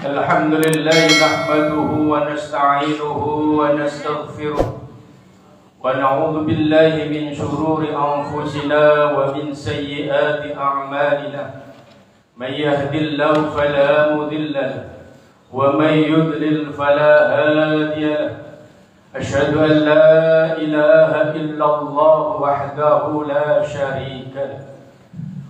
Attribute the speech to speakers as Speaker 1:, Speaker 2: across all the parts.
Speaker 1: الحمد لله نحمده ونستعينه ونستغفره ونعوذ بالله من شرور أنفسنا ومن سيئات أعمالنا من يهد الله فلا مضل له ومن يضلل فلا هادي له أشهد أن لا إله إلا الله وحده لا شريك له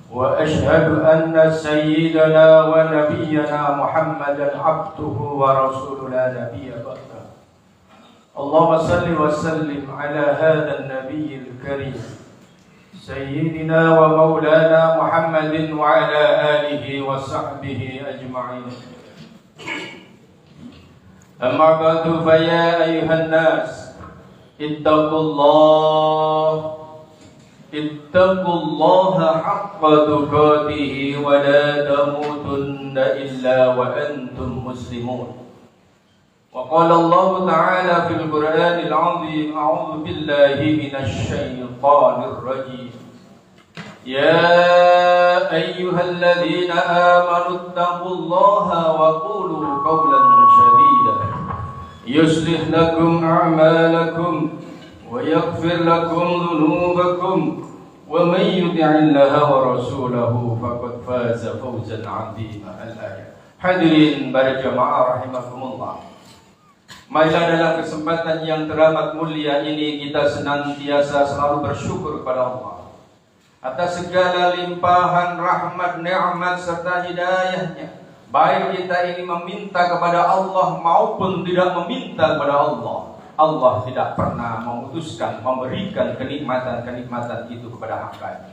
Speaker 1: وأشهد أن سيدنا ونبينا محمدا عبده ورسوله لا نبي بعده اللهم صل وسلم على هذا النبي الكريم سيدنا ومولانا محمد وعلى آله وصحبه أجمعين أما بعد فيا أيها الناس اتقوا الله حق تقاته ولا تموتن إلا وأنتم مسلمون وقال الله تعالى في القرآن العظيم أعوذ بالله من الشيطان الرجيم يا أيها الذين آمنوا اتقوا الله وقولوا قولا سديدا يصلح لكم أعمالكم ويغفر لكم ذنوبكم ومن يطع الله ورسوله فقد فاز فوزا عظيما. Al-ayat. Hadirin para jamaah rahimakumullah. Marilah dalam kesempatan yang teramat mulia ini kita senantiasa selalu bersyukur kepada Allah atas segala limpahan rahmat, nikmat serta hidayahnya. Baik kita ini meminta kepada Allah maupun tidak meminta kepada Allah, Allah tidak pernah memutuskan memberikan kenikmatan-kenikmatan itu kepada hamba.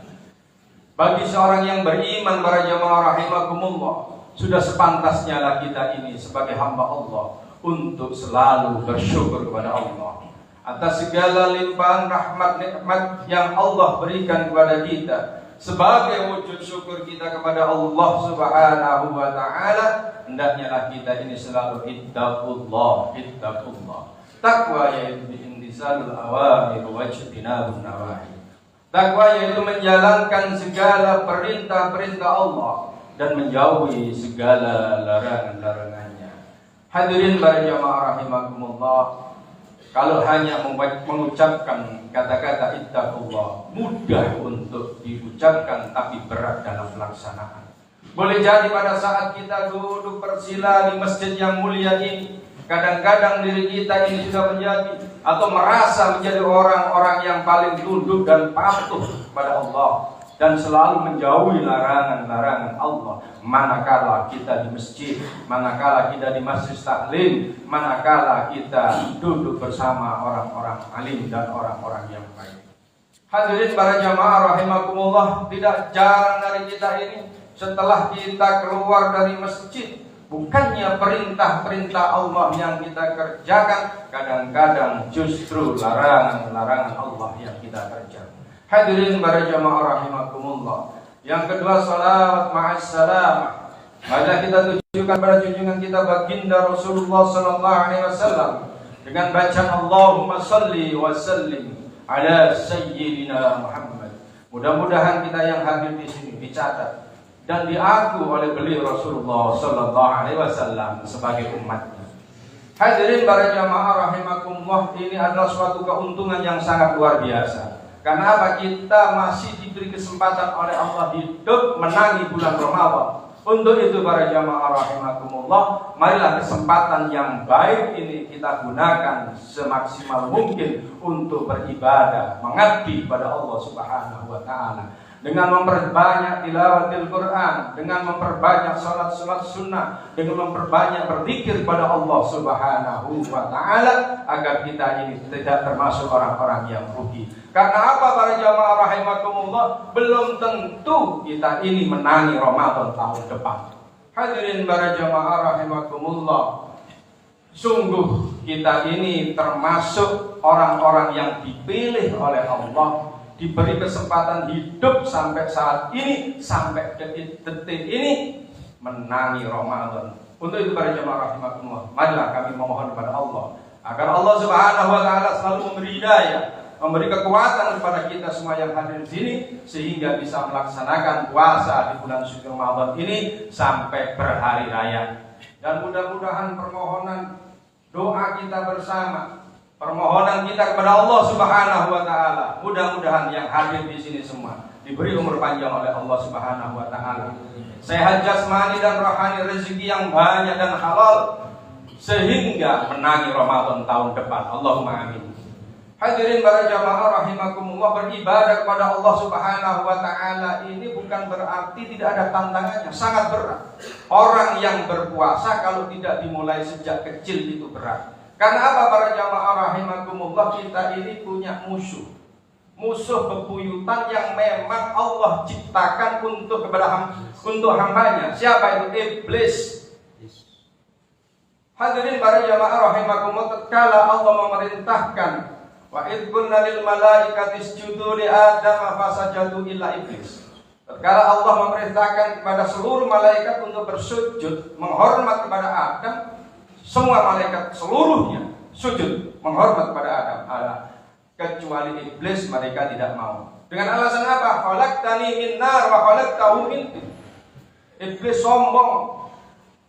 Speaker 1: Bagi seorang yang beriman para jamaah rahimakumullah, sudah sepantasnya lah kita ini sebagai hamba Allah untuk selalu bersyukur kepada Allah atas segala limpahan rahmat nikmat yang Allah berikan kepada kita. Sebagai wujud syukur kita kepada Allah Subhanahu wa taala, hendaknya lah kita ini selalu ittaqullah. Takwa yaitu imtisalul awamir wa ijtinabun nawahi. Takwa yaitu menjalankan segala perintah-perintah Allah dan menjauhi segala larangan-larangannya. Hadirin para jamaah rahimakumullah, kalau hanya mengucapkan kata-kata ittaqullah mudah untuk diucapkan tapi berat dalam pelaksanaan. Boleh jadi pada saat kita duduk bersila di masjid yang mulia ini, kadang-kadang diri kita ini sudah menjadi atau merasa menjadi orang-orang yang paling tunduk dan patuh kepada Allah dan selalu menjauhi larangan-larangan Allah. Manakala kita di masjid, manakala kita di masjid taklim, manakala kita duduk bersama orang-orang alim dan orang-orang yang baik. Hadirin para jamaah rahimakumullah, tidak jarang dari kita ini setelah kita keluar dari masjid, bukannya perintah-perintah Allah yang kita kerjakan, kadang-kadang justru larangan-larangan Allah yang kita kerjakan. Hadirin para jamaah rahimakumullah. Yang kedua, salawat ma'assalam. Mari kita tujukan pada junjungan kita baginda Rasulullah sallallahu alaihi wasallam dengan bacaan Allahumma salli wa sallim ala sayyidina Muhammad. Mudah-mudahan kita yang hadir di sini dicatat dan diaku oleh beliau Rasulullah sallallahu alaihi wasallam sebagai umatnya. Hadirin para jamaah rahimakumullah, ini adalah suatu keuntungan yang sangat luar biasa. Karena apa? Kita masih diberi kesempatan oleh Allah hidup menangi bulan Ramadan. Untuk itu para jamaah rahimakumullah, marilah kesempatan yang baik ini kita gunakan semaksimal mungkin untuk beribadah, mengabdi pada Allah Subhanahu wa taala. Dengan memperbanyak tilawatil Quran, dengan memperbanyak salat-salat sunnah, dengan memperbanyak berzikir pada Allah Subhanahu wa taala, agar kita ini tidak termasuk orang-orang yang rugi. Karena apa para jamaah rahimakumullah? Belum tentu kita ini menangi Ramadan tahun depan. Hadirin para jamaah rahimakumullah, sungguh kita ini termasuk orang-orang yang dipilih oleh Allah, diberi kesempatan hidup sampai saat ini, sampai detik ini menangi Ramadan. Untuk itu para jamaah rahimakumullah, marilah kami memohon kepada Allah agar Allah Subhanahu wa taala selalu memberi hidayah, memberi kekuatan kepada kita semua yang hadir di sini sehingga bisa melaksanakan puasa di bulan suci Ramadan ini sampai berhari raya. Dan mudah-mudahan permohonan doa kita bersama, permohonan kita kepada Allah Subhanahu wa taala, mudah-mudahan yang hadir di sini semua diberi umur panjang oleh Allah Subhanahu wa taala, sehat jasmani dan rohani, rezeki yang banyak dan halal sehingga menangi Ramadan tahun depan. Allahumma amin. Hadirin para jamaah rahimakumullah, beribadah kepada Allah Subhanahu wa taala ini bukan berarti tidak ada tantangannya, sangat berat. Orang yang berpuasa kalau tidak dimulai sejak kecil itu berat. Karena apa para jamaah rahimakumullah? Kita ini punya musuh bebuyutan yang memang Allah ciptakan untuk hambanya. Siapa itu? Iblis. Hadirin para jamaah rahimakumullah, tatkala Allah memerintahkan wa id qulna lil malaikati isjudu li adam fasajadu illa iblis. Tatkala Allah memerintahkan kepada seluruh malaikat untuk bersujud menghormat kepada Adam, semua malaikat seluruhnya sujud menghormat kepada Adam, kecuali iblis mereka tidak mau. Dengan alasan apa? Khalaqtani min nar wa khalaqtahu min tin. Iblis sombong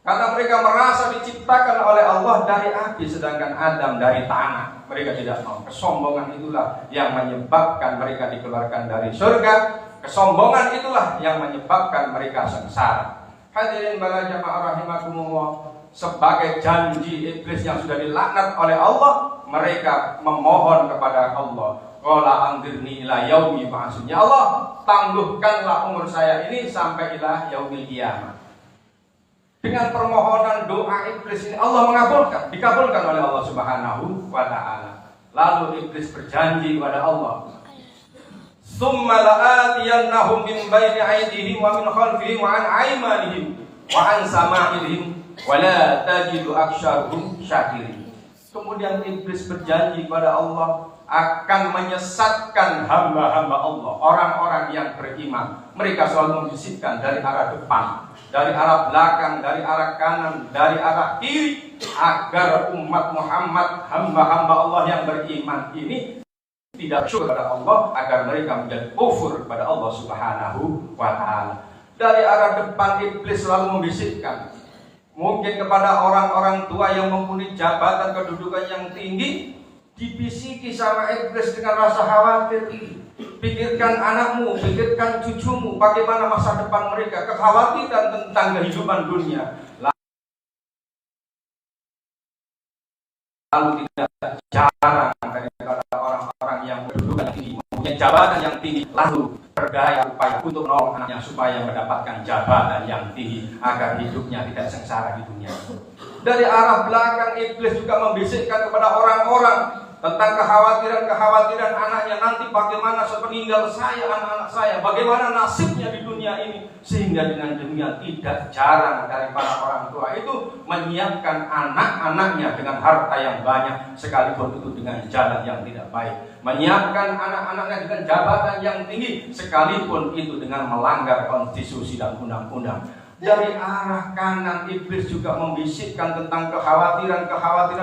Speaker 1: karena mereka merasa diciptakan oleh Allah dari api sedangkan Adam dari tanah. Mereka tidak mau. Kesombongan itulah yang menyebabkan mereka dikeluarkan dari surga. Kesombongan itulah yang menyebabkan mereka sengsara. Hadirin para jamaah rahimakumullah, sebagai janji iblis yang sudah dilaknat oleh Allah, mereka memohon kepada Allah, qala anzirni ila yaumi yub'atsun. Ya Allah, tangguhkanlah umur saya ini sampai ila yaumil qiyamah. Dengan permohonan doa iblis ini Allah dikabulkan oleh Allah Subhanahu wa taala. Lalu iblis berjanji kepada Allah, "Tsumma la'atiyannahum min baini aydihim wa min khalfihim wa an aymanihim wa an sama'ihim wa la tajidu aktsarahum syakirin." Kemudian iblis berjanji kepada Allah akan menyesatkan hamba-hamba Allah, orang-orang yang beriman. Mereka selalu membisikkan dari arah depan, dari arah belakang, dari arah kanan, dari arah kiri, agar umat Muhammad, hamba-hamba Allah yang beriman ini tidak syukur kepada Allah, agar mereka menjadi kufur kepada Allah Subhanahu wa taala. Dari arah depan iblis selalu membisikkan, mungkin kepada orang-orang tua yang mempunyai jabatan kedudukan yang tinggi, dibisiki sama iblis dengan rasa khawatir. Pikirkan anakmu, pikirkan cucumu, bagaimana masa depan mereka, kekhawatiran tentang kehidupan dunia. Lalu tidak jarang daripada orang-orang yang berkedudukan tinggi, mempunyai jabatan yang tinggi, lalu berdaya upaya untuk menolong anaknya supaya mendapatkan jabatan yang tinggi agar hidupnya tidak sengsara di dunia. Dari arah belakang iblis juga membisikkan kepada orang-orang tentang kekhawatiran anaknya, nanti bagaimana sepeninggal saya, anak-anak saya, bagaimana nasibnya di dunia ini. Sehingga dengan dunia tidak jarang dari para orang tua itu menyiapkan anak-anaknya dengan harta yang banyak, sekalipun itu dengan jalan yang tidak baik. Menyiapkan anak-anaknya dengan jabatan yang tinggi, sekalipun itu dengan melanggar konstitusi dan undang-undang. Dari arah kanan iblis juga membisikkan tentang kekhawatiran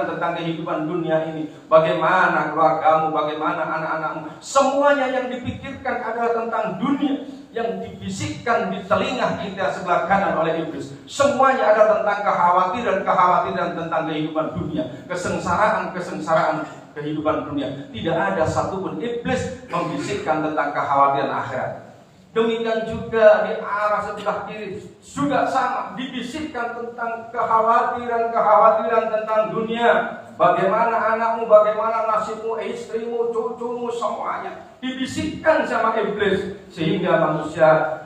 Speaker 1: tentang kehidupan dunia ini. Bagaimana keluargamu, bagaimana anak-anakmu, semuanya yang dipikirkan adalah tentang dunia. Yang dibisikkan di telinga kita sebelah kanan oleh iblis, semuanya ada tentang kekhawatiran tentang kehidupan dunia, kesengsaraan kehidupan dunia. Tidak ada satupun iblis membisikkan tentang kekhawatiran akhirat. Demikian juga di arah sebelah kiri juga sama, dibisikkan tentang kekhawatiran tentang dunia. Bagaimana anakmu, bagaimana nasibmu, istrimu, cucumu, semuanya dibisikkan sama iblis. Sehingga manusia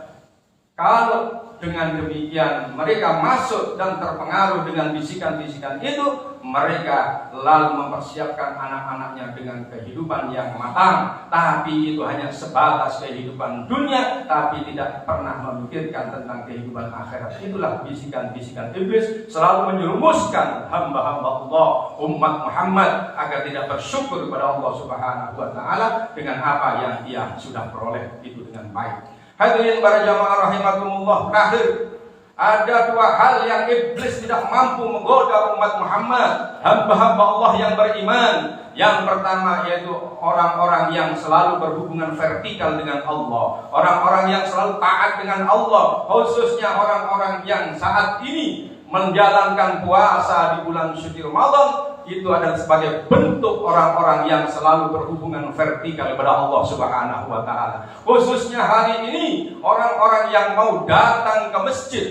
Speaker 1: kalau dengan demikian mereka masuk dan terpengaruh dengan bisikan-bisikan itu, mereka lalu mempersiapkan anak-anaknya dengan kehidupan yang matang, tapi itu hanya sebatas kehidupan dunia, tapi tidak pernah memikirkan tentang kehidupan akhirat. Itulah bisikan-bisikan iblis selalu menyerumuskan hamba-hamba Allah, umat Muhammad, agar tidak bersyukur kepada Allah Subhanahu wa taala dengan apa yang dia sudah peroleh itu dengan baik. Hadirin para jamaah rahimakumullah, terakhir ada dua hal yang iblis tidak mampu menggoda umat Muhammad, hamba-hamba Allah yang beriman. Yang pertama yaitu orang-orang yang selalu berhubungan vertikal dengan Allah, orang-orang yang selalu taat dengan Allah, khususnya orang-orang yang saat ini menjalankan puasa di bulan suci Ramadan. Itu adalah sebagai bentuk orang-orang yang selalu berhubungan vertikal kepada Allah Subhanahu wa Ta'ala. Khususnya hari ini, orang-orang yang mau datang ke masjid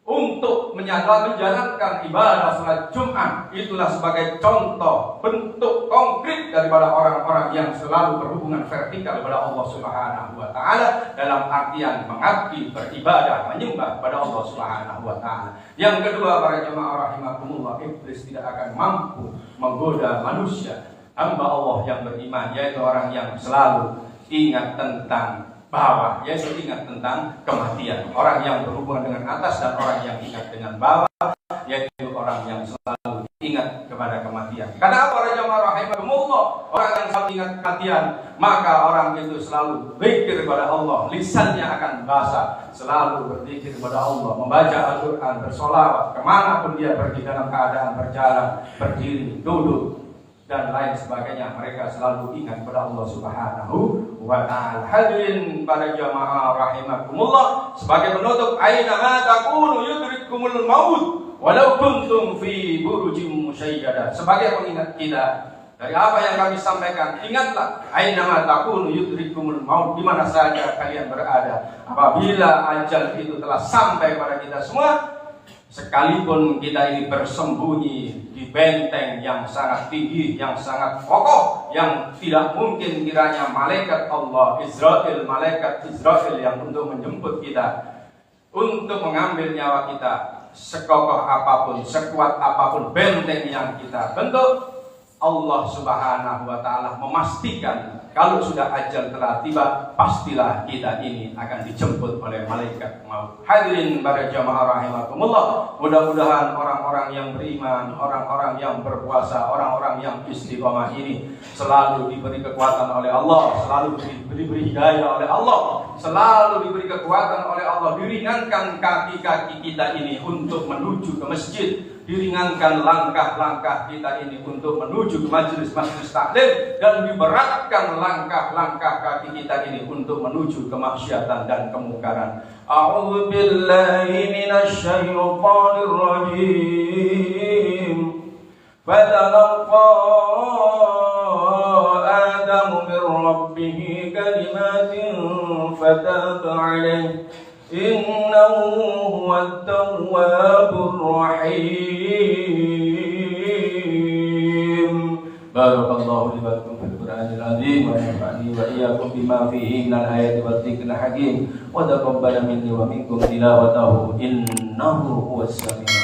Speaker 1: untuk menjalankan ibadah salat Jumat, itulah sebagai contoh bentuk konkret daripada orang-orang yang selalu berhubungan vertikal kepada Allah Subhanahu wa Ta'ala, dalam artian mengabdi, beribadah, menyembah kepada Allah Subhanahu wa Ta'ala. Yang kedua, para jemaah rahimakumullah, iblis tidak akan mampu menggoda manusia, hamba Allah yang beriman, yaitu orang yang selalu ingat tentang bawah, yaitu ingat tentang kematian. Orang yang berhubungan dengan atas dan orang yang ingat dengan bawah, yaitu orang yang selalu ingat kepada kematian. Karena para jemaah rahimakumullah, orang yang selalu ingat kematian, maka orang itu selalu berzikir kepada Allah, lisannya akan basah, selalu berzikir kepada Allah, membaca Al-Quran, bersolawat, kemanapun dia pergi dalam keadaan berjalan, berdiri, duduk, dan lain sebagainya, mereka selalu ingat kepada Allah Subhanahu wa Ta'ala. Hadirin para jamaah rahimakumullah, sebagai penutup, aina ma takunu yudrikumul maut walau kuntum fi burujim musyayyadah. Sebagai pengingat kita dari apa yang kami sampaikan, ingatlah, aina ma takunu yudrikumul maut, di mana saja kalian berada, apabila ajal itu telah sampai pada kita semua, sekalipun kita ini bersembunyi di benteng yang sangat tinggi, yang sangat kokoh, yang tidak mungkin kiranya malaikat Allah, malaikat Israel yang untuk menjemput kita, untuk mengambil nyawa kita, sekokoh apapun, sekuat apapun benteng yang kita bentuk, Allah Subhanahu wa Ta'ala memastikan kalau sudah ajal telah tiba, pastilah kita ini akan dijemput oleh malaikat maut. Hadirin para jamaah rahimakumullah, mudah-mudahan orang-orang yang beriman, orang-orang yang berpuasa, orang-orang yang istiqomah ini selalu diberi kekuatan oleh Allah, selalu diberi hidayah oleh Allah, selalu diberi kekuatan oleh Allah, diringankan kaki-kaki kita ini untuk menuju ke masjid, diringankan langkah-langkah kita ini untuk menuju ke majelis-majelis taklim, dan diberatkan langkah-langkah kaki kita ini untuk menuju kemaksiatan dan kemungkaran. A'udzu billahi minasy syaithanir rajim. Fatalaqqa Adamu min rabbih kalimatin fataba 'alaihi innahu huwat tawwabur rahim. Barakallahu li wa lakum fil Qur'anil azim wa nafa'ani wa iyyakum bima fihi minal ayati wa dzikril hakim wa taqabbala minni wa minkum tilawatahu innahu huwas samiul